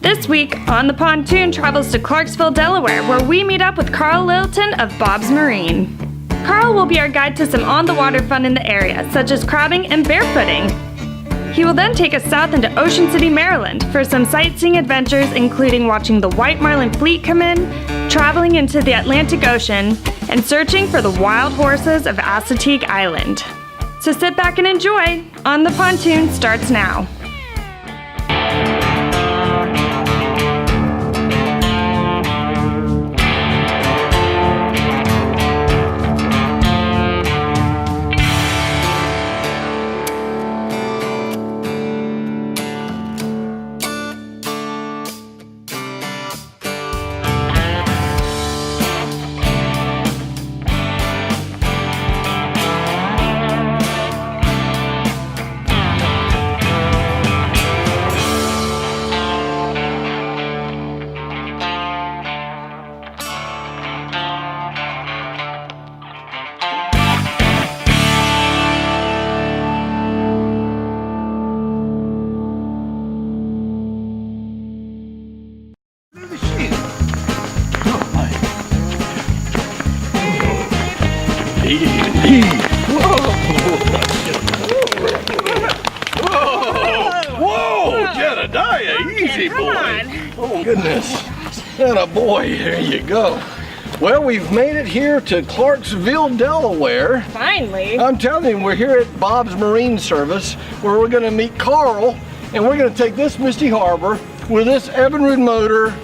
This week, On the Pontoon travels to Clarksville, Delaware, where we meet up with Carl Littleton of Bob's Marine. Carl will be our guide to some on-the-water fun in the area, such as crabbing and barefooting. He will then take us south into Ocean City, Maryland, for some sightseeing adventures, including watching the White Marlin Fleet come in, traveling into the Atlantic Ocean, and searching for the wild horses of Assateague Island. So sit back and enjoy. On the Pontoon starts now. Whoa, Jedediah, easy boy. Oh goodness, and a boy, there you go. Well, we've made it here to Clarksville, Delaware. Finally. I'm telling you, we're here at Bob's Marine Service, where we're gonna meet Carl, and we're gonna take this Misty Harbor with this Evinrude motor,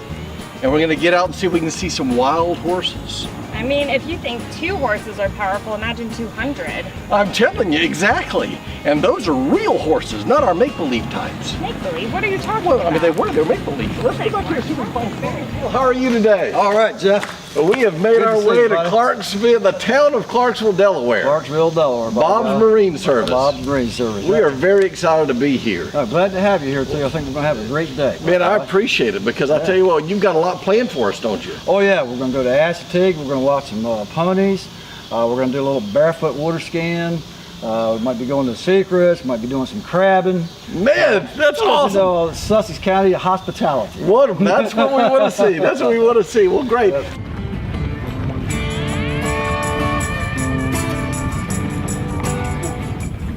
and we're gonna get out and see if we can see some wild horses. I mean, if you think 2 horses are powerful, imagine 200. I'm telling you, exactly. And those are real horses, not our make-believe types. Make-believe? What are you talking about? Well, I mean, they're make-believe. Let's go back here and see if we can find Carl. How are you today? All right, Jeff. We have made Good our to see way you, to buddy. Clarksville, the town of Clarksville, Delaware. Clarksville, Delaware. Bob's Marine Service. Bob's Marine Service. We are very excited to be here. Glad to have you here, too. I think we're going to have a great day. Man, I appreciate it because I tell you what, you've got a lot planned for us, don't you? Oh, yeah. We're going to go to Assateague. We're going to watch some ponies. We're going to do a little barefoot water skiing. We might be going to the Secrets. Might be doing some crabbing. Man, that's awesome. You know, Sussex County hospitality. That's what we want to see. That's what we want to see. Well, great.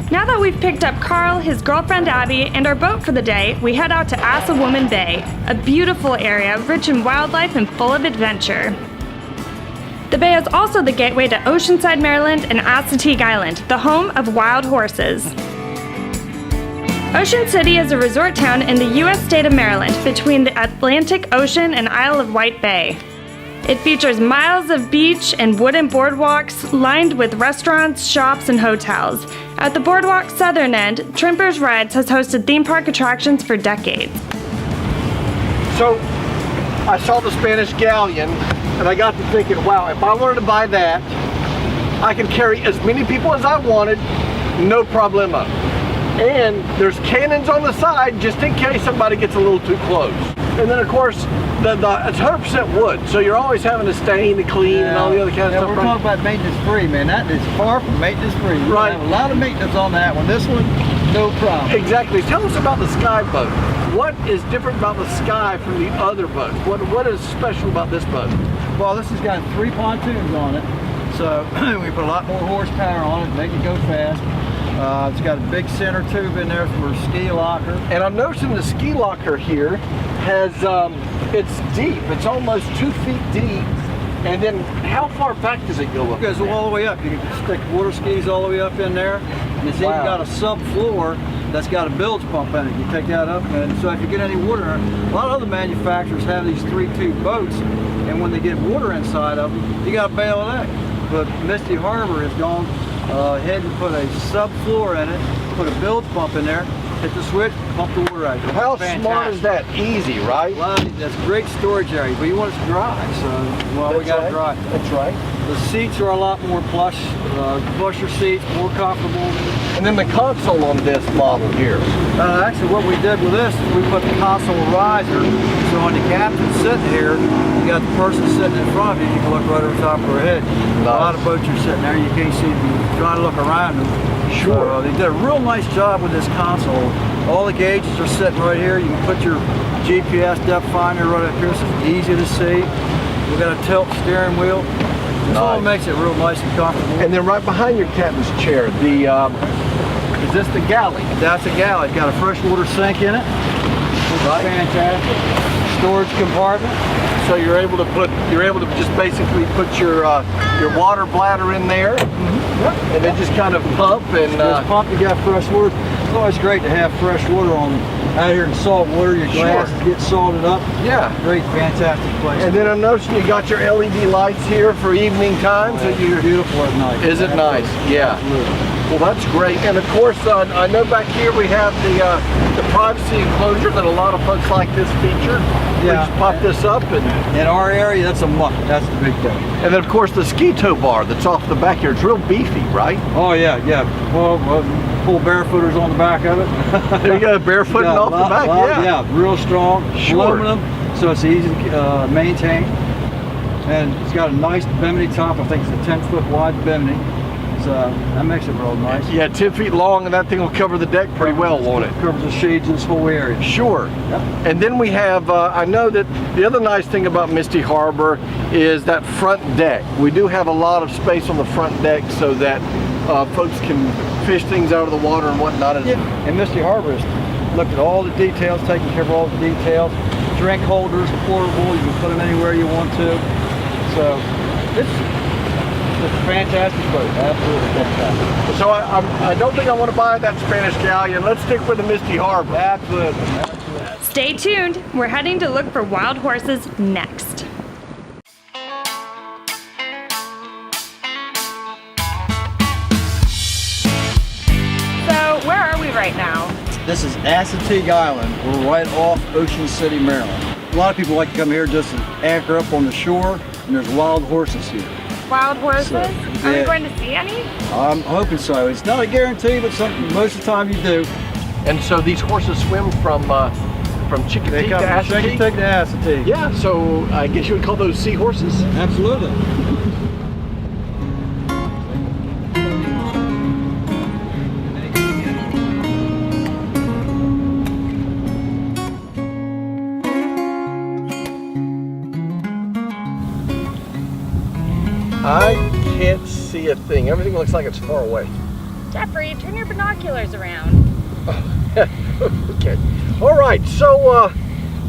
Now that we've picked up Carl, his girlfriend Abby, and our boat for the day, we head out to Assawoman Bay, a beautiful area rich in wildlife and full of adventure. The bay is also the gateway to Oceanside, Maryland and Assateague Island, the home of wild horses. Ocean City is a resort town in the U.S. state of Maryland between the Atlantic Ocean and Isle of Wight Bay. It features miles of beach and wooden boardwalks lined with restaurants, shops, and hotels. At the boardwalk's southern end, Trimper's Rides has hosted theme park attractions for decades. So, I saw the Spanish galleon, and I got to thinking, wow, if I wanted to buy that, I could carry as many people as I wanted, no problemo. And there's cannons on the side just in case somebody gets a little too close. And then of course, it's 100% wood, so you're always having to stain and clean and all the other kind of stuff. We're talking about maintenance free, man. That is far from maintenance free. You Right. have a lot of maintenance on that one. This one, no problem. Exactly. Tell us about the Sky boat. What is different about the Sky from the other boats? What is special about this boat? Well, this has got 3 pontoons on it, so we put a lot more horsepower on it, make it go fast. It's got a big center tube in there for a ski locker. And I'm noticing the ski locker here has, it's deep. It's almost 2 feet deep. And then how far back does it go up? It goes all the way up. You can stick water skis all the way up in there. And it's even got a subfloor that's got a bilge pump in it. You take that up, and so if you get any water, a lot of other manufacturers have these 3-tube boats, and when they get water inside of them, you got to bail it out. But Misty Harbor has gone ahead and put a subfloor in it, put a bilge pump in there, hit the switch, pump the water out. How smart is that? Easy, right? Well, that's a great storage area, but you want it to dry, so well, we got it dry. That's right. The seats are a lot more plush, plusher seats, more comfortable. And then the console on this model here. Actually, what we did with this is we put the console riser, so when the captain's sitting here, you got the person sitting in front of you, you can look right over the top of their head. Nice. A lot of boats are sitting there, you can't see them, trying to look around them. Sure. So, they did a real nice job with this console. All the gauges are sitting right here. You can put your GPS depth finder right up here, so it's easy to see. We've got a tilt steering wheel. This all makes it real nice and comfortable. And then right behind your captain's chair, is this the galley? That's a galley. It's got a freshwater sink in it. Fantastic. Storage compartment. So you're able to just basically put your water bladder in there, and then just kind of pump and just pump. You got fresh water. It's always great to have fresh water out here in salt water. Your glasses get salted up. Yeah, great, fantastic place. And then I'm noticing you got your LED lights here for evening time. So you're beautiful at night. Is it nice? Yeah. Absolutely. Well, that's great. And of course, I know back here we have the privacy enclosure that a lot of folks like this feature. Yeah. We just pop this up, and in our area, that's a must. That's the big thing. And then of course the ski tow bar that's off the back here. It's real beefy, right? Oh yeah, yeah. Well, full barefooters on the back of it. There you go, barefooting off the back. Yeah, real strong. Sure. Aluminum, so it's easy to maintain. And it's got a nice bimini top. I think it's a 10-foot wide bimini. So that makes it real nice. Yeah, 10 feet long, and that thing will cover the deck pretty well, won't it? Covers the shades of this whole area. Sure. Yep. And then we have, I know that the other nice thing about Misty Harbor is that front deck. We do have a lot of space on the front deck so that folks can fish things out of the water and whatnot. Yeah. And Misty Harbor has looked at all the details, taking care of all the details. Drink holders, portable, you can put them anywhere you want to. So it's a fantastic boat, absolutely fantastic. So I don't think I want to buy that Spanish galleon. Let's stick with the Misty Harbor. Absolutely. Stay tuned. We're heading to look for wild horses next. So where are we right now? This is Assawoman Island. We're right off Ocean City, Maryland. A lot of people like to come here just to anchor up on the shore, and there's wild horses here. Wild horses? So, are we going to see any? I'm hoping so. It's not a guarantee, but most of the time you do. And so these horses swim from Chickadee to Assateague? Chickadee to Assateague. Yeah, so I guess you would call those seahorses? Absolutely. I can't see a thing. Everything looks like it's far away. Jeffrey, turn your binoculars around. Okay. All right. So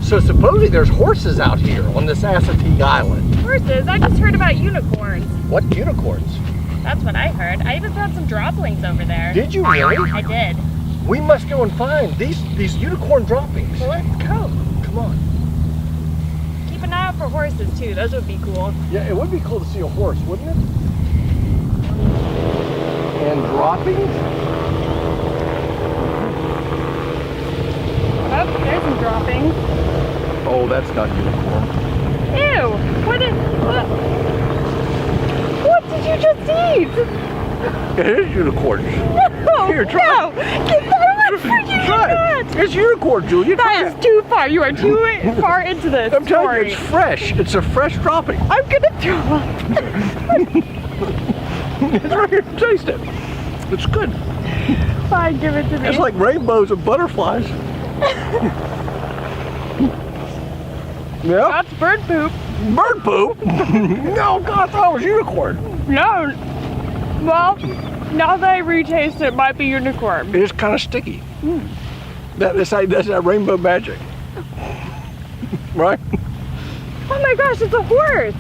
supposedly there's horses out here on this Assateague Island. Horses? I just heard about unicorns. What unicorns? That's what I heard. I even found some droppings over there. Did you really? I did. We must go and find these unicorn droppings. Well, let's go. Come on. Keep an eye out for horses too. Those would be cool. Yeah, it would be cool to see a horse, wouldn't it? And droppings? Oh, there's some droppings. Oh, that's not unicorn. Ew! What did you just eat? It is unicorn. No! Here, try. No! Get that away from you! Try it. It's unicorn, Julia. That Try is it. too far. You are too far into this. I'm telling you, it's fresh. It's a fresh dropping. I'm gonna throw up. It's right here. Taste it. It's good. Fine, give it to me. It's like rainbows and butterflies. Yeah? That's bird poop. Bird poop? No, God, I thought it was unicorn. No. Well, now that I retaste it, it might be unicorn. It is kind of sticky. That's that rainbow magic. Right? Oh my gosh, it's a horse!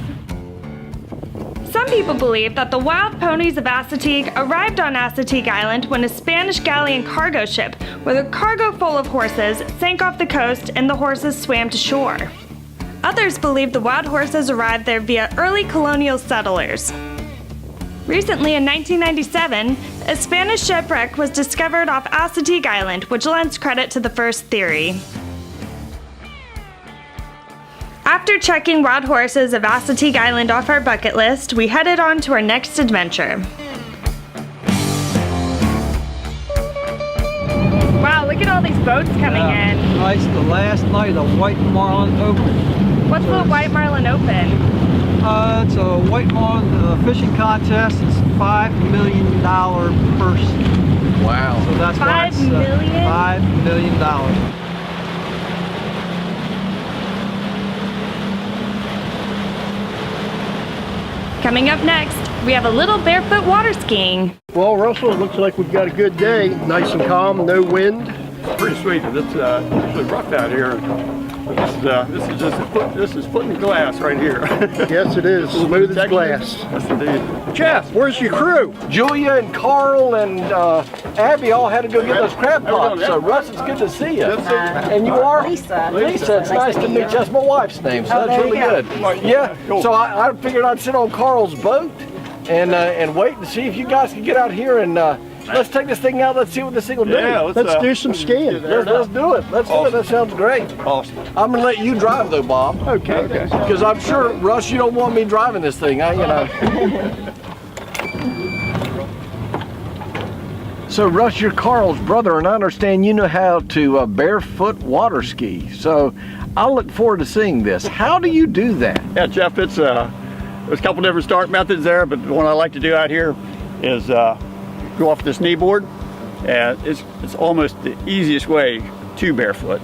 Some people believe that the wild ponies of Assateague arrived on Assateague Island when a Spanish galleon cargo ship with a cargo full of horses sank off the coast and the horses swam to shore. Others believe the wild horses arrived there via early colonial settlers. Recently, in 1997, a Spanish shipwreck was discovered off Assateague Island, which lends credit to the first theory. After checking wild horses of Assateague Island off our bucket list, we headed on to our next adventure. Wow, look at all these boats coming in. Nice, the last night of White Marlin Open. What's the White Marlin Open? It's a White Marlin fishing contest. It's $5 million purse Wow. So that's why it's $5 million? $5 million. Coming up next, we have a little barefoot water skiing. Well, Russell, it looks like we've got a good day. Nice and calm, no wind. Pretty sweet. It's usually rough out here. This is foot in the glass right here. Yes, it is. Smooth as glass. Yes, indeed. Jeff, where's your crew? Julia and Carl and Abby all had to go get those crab pots. So Russ, it's good to see you. And you are? Lisa. Lisa, it's nice to meet you. That's my wife's name, so that's really good. Yeah, so I figured I'd sit on Carl's boat and wait to see if you guys can get out here and let's take this thing out. Let's see what this thing will do. Yeah, let's do some skiing. Let's do it. Let's do it. That sounds great. Awesome. I'm gonna let you drive though, Bob. Okay. Because I'm sure, Russ, you don't want me driving this thing, you know. So, Russ, you're Carl's brother, and I understand you know how to barefoot water ski. So, I look forward to seeing this. How do you do that? Yeah, Jeff, there's a couple different start methods there, but the one I like to do out here is go off this knee board, and it's almost the easiest way to barefoot.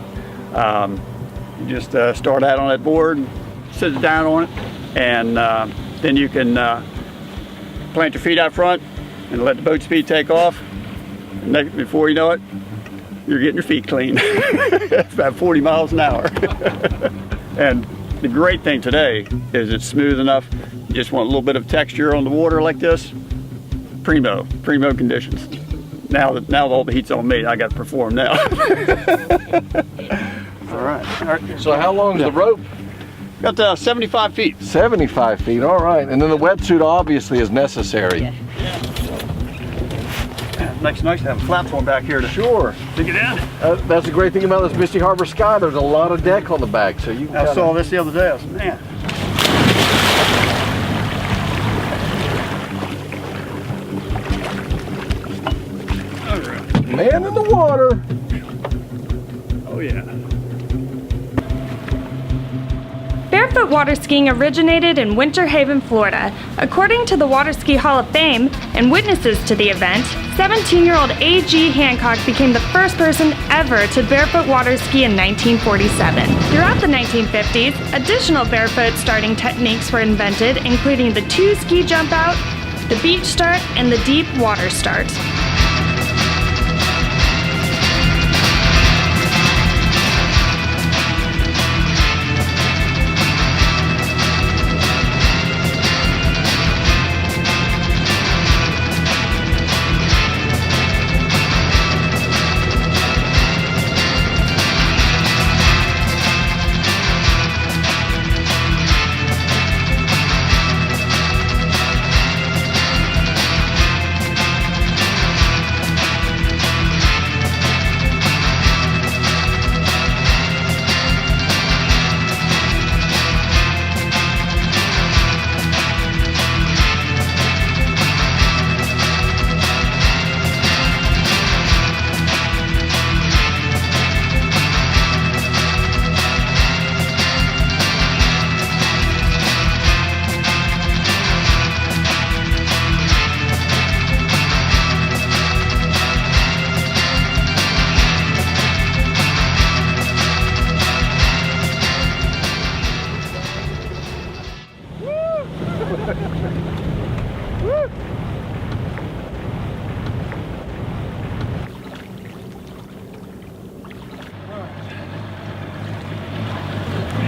You just start out on that board, sit down on it, and then you can plant your feet out front and let the boat speed take off. And before you know it, you're getting your feet clean. It's about 40 miles an hour. And the great thing today is it's smooth enough. You just want a little bit of texture on the water like this. Primo conditions. Now that all the heat's on me, I got to perform now. All right. So how long is the rope? Got 75 feet. 75 feet, all right. And then the wetsuit obviously is necessary. Yeah. Nice to have a platform back here to dig it in. That's the great thing about this Misty Harbor Sky. There's a lot of deck on the back, so you can I saw this the other day. I said, man. Man in the water. Oh yeah. Barefoot water skiing originated in Winter Haven, Florida. According to the Water Ski Hall of Fame and witnesses to the event, 17-year-old A.G. Hancock became the first person ever to barefoot water ski in 1947. Throughout the 1950s, additional barefoot starting techniques were invented, including the two-ski jump out, the beach start, and the deep water start.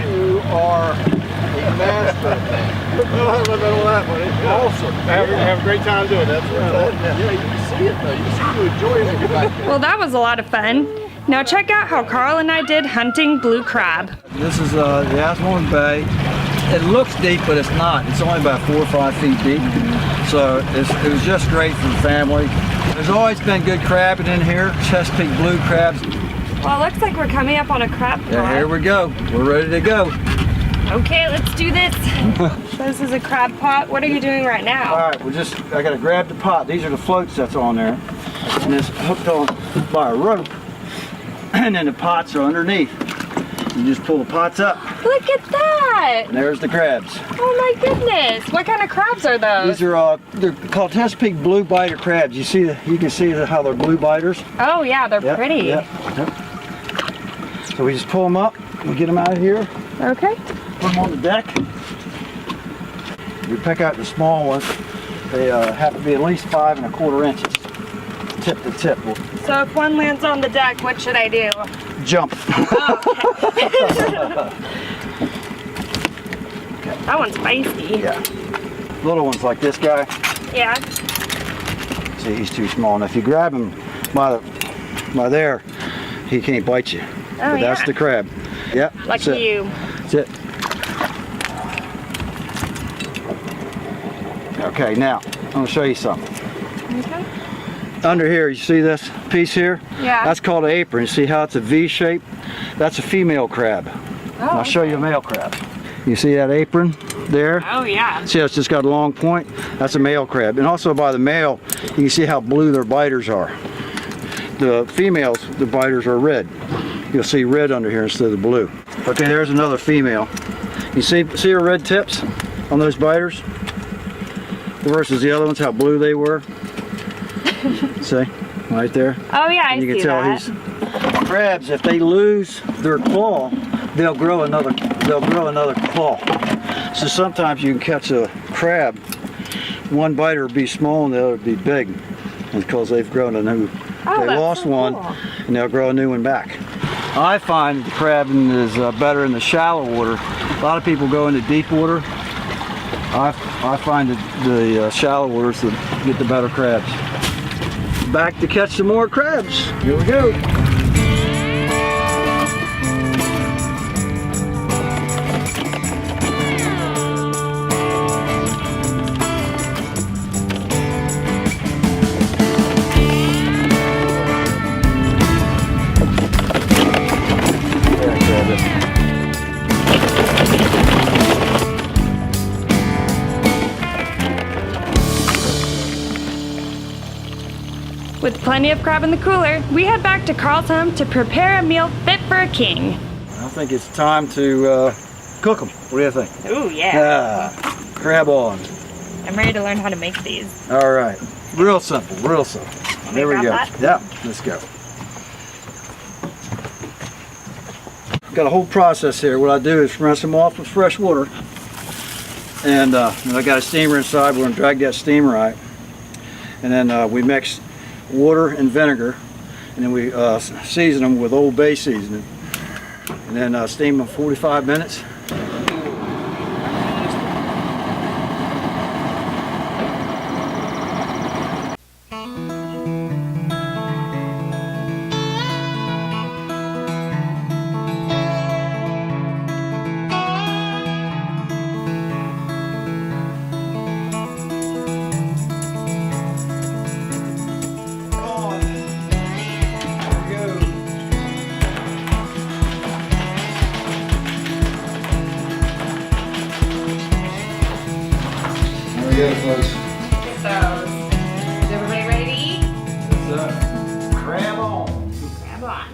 You are a master at that. Awesome. Have a great time doing that. Yeah, you can see it though. You seem to enjoy it when you're back there. Well, that was a lot of fun. Now check out how Carl and I did hunting blue crab. This is the Assawoman Bay. It looks deep, but it's not. It's only about 4 or 5 feet deep. So it was just great for the family. There's always been good crabbing in here. Chesapeake blue crabs. Well, it looks like we're coming up on a crab pot. Yeah, here we go. We're ready to go. Okay, let's do this. This is a crab pot. What are you doing right now? All right, I gotta grab the pot. These are the floats that's on there. And it's hooked on by a rope. And then the pots are underneath. You just pull the pots up. Look at that! And there's the crabs. Oh my goodness! What kind of crabs are those? These are they're called Chesapeake blue biter crabs. You can see how they're blue biters. Oh yeah, they're pretty. Yep. So we just pull them up. We get them out of here. Okay. Put them on the deck. We pick out the small ones. They have to be at least 5 1/4 inches, tip to tip. So if one lands on the deck, what should I do? Jump. That one's feisty. Yeah. Little ones like this guy. Yeah. See, he's too small. And if you grab him by there, he can't bite you. Oh, But that's yeah. the crab. Yep. Lucky you. That's it. Okay, now I'm going to show you something. Okay. Under here, you see this piece here? Yeah. That's called an apron. You see how it's a V shape? That's a female crab. Oh, I'll show you a male crab. You see that apron there? Oh yeah. See how it's just got a long point? That's a male crab. And also by the male, you can see how blue their biters are. The females, the biters are red. You'll see red under here instead of blue. Okay, there's another female. You see her red tips on those biters? Versus the other ones, how blue they were. See, right there. Oh yeah, And I you can see tell that. he's crabs. If they lose their claw, they'll grow another claw. So sometimes you can catch a crab. One biter will be small and the other will be big, because they've grown a new. Oh, they that's lost so one, cool. and they'll grow a new one back. I find the crabbing is better in the shallow water. A lot of people go into deep water. I find that the shallow waters that get the better crabs. Back to catch some more crabs. Here we go. There, grab it. With plenty of crab in the cooler, we head back to Carl's home to prepare a meal fit for a king. I think it's time to cook them. What do you think? Ooh yeah. Crab on. I'm ready to learn how to make these. All right. Real simple, real simple. There we grab go. that? Yeah, let's go. Got a whole process here. What I do is rinse them off with fresh water. And then I got a steamer inside. We're gonna drag that steamer out. And then we mix water and vinegar, and then we season them with Old Bay seasoning, and then steam them 45 minutes. There we go, folks. So, is everybody ready to eat? Crab on. Grab on.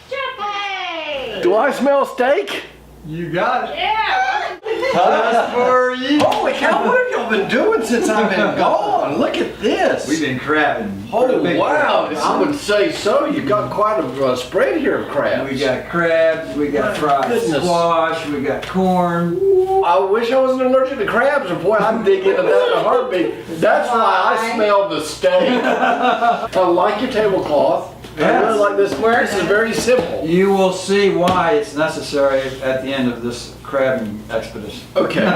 Jeffrey! Do I smell steak? You got it. Yeah! Just for you. Holy cow, what have y'all been doing since I've been gone? Look at this. We've been crabbing. Oh wow, I would say so. You've got quite a spread here of crabs. We got crabs, we got fried Goodness. squash, we got corn. I wish I wasn't allergic to crabs, and boy, I'd dig into that in a heartbeat. That's why I smell the steak. I like your tablecloth. I really like this. This is very simple. You will see why it's necessary at the end of this crabbing expedition. Okay. Okay.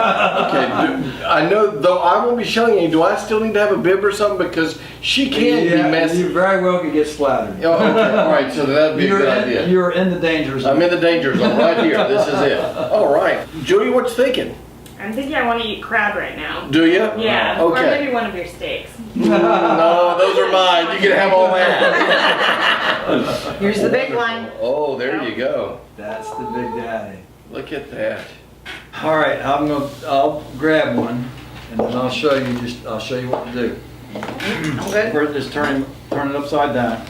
I know, though I won't be showing you. Do I still need to have a bib or something, because she can be messy? You very well could get splattered. Oh, okay. All right. So that'd be a good idea. You're in the danger zone. I'm in the danger zone right here. This is it. All right. Judy, what you thinking? I'm thinking I want to eat crab right now. Do you? Yeah, or Okay. maybe one of your steaks. No, those are mine. You can have all that. Here's the big one. Oh, there you go. That's the big daddy. Look at that. All right, I'll grab one, and then I'll show you what to do. Good. First, just turn it upside down.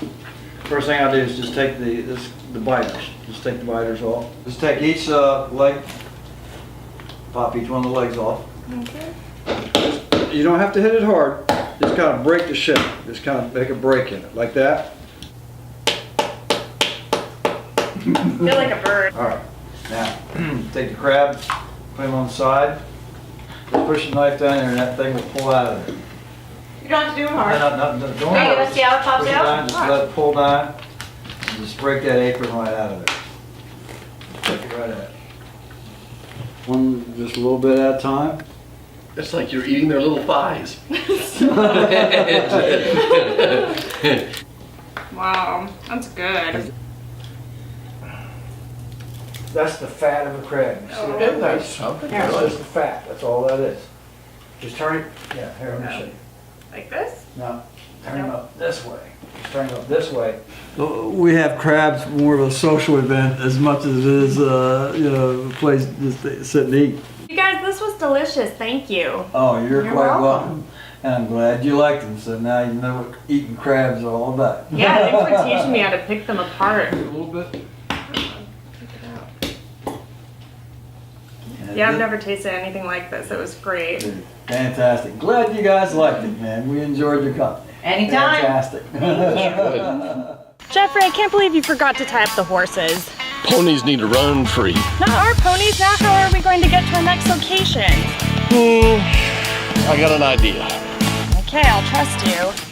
First thing I do is just take the biters. Just take the biters off. Just take each leg, pop each one of the legs off. Okay. You don't have to hit it hard. Just kind of break the shape. Just kind of make a break in it, like that. Feel like a bird. All right. Now, take the crab, put him on the side. Just push the knife down there and that thing will pull out of there. You don't have to do them hard. Don't Okay, let's see how it pops push it out. down, just let it pull down. And just break that apron right out of there. Take it right out. One, just a little bit at a time. It's like you're eating their little thighs. Wow, that's good. That's the fat of a crab. You see that? Isn't that something? That's just the fat. That's all that is. Just turn it. Yeah, here, let me show you. Like this? No, turn them up this way. Just turn them up this way. We have crabs more of a social event as much as it is, a place just to sit and eat. You guys, this was delicious. Thank you. Oh, you're You're quite welcome. welcome. And I'm glad you liked them, so now you know what eating crabs are all about. Yeah, thanks for teaching me how to pick them apart. A little bit. Yeah, I've never tasted anything like this. It was great. Fantastic. Glad you guys liked it, man. We enjoyed your company. Anytime. Fantastic. Jeffrey, I can't believe you forgot to tie up the horses. Ponies need to run free. Not our ponies. Now how are we going to get to our next location? I got an idea. Okay, I'll trust you.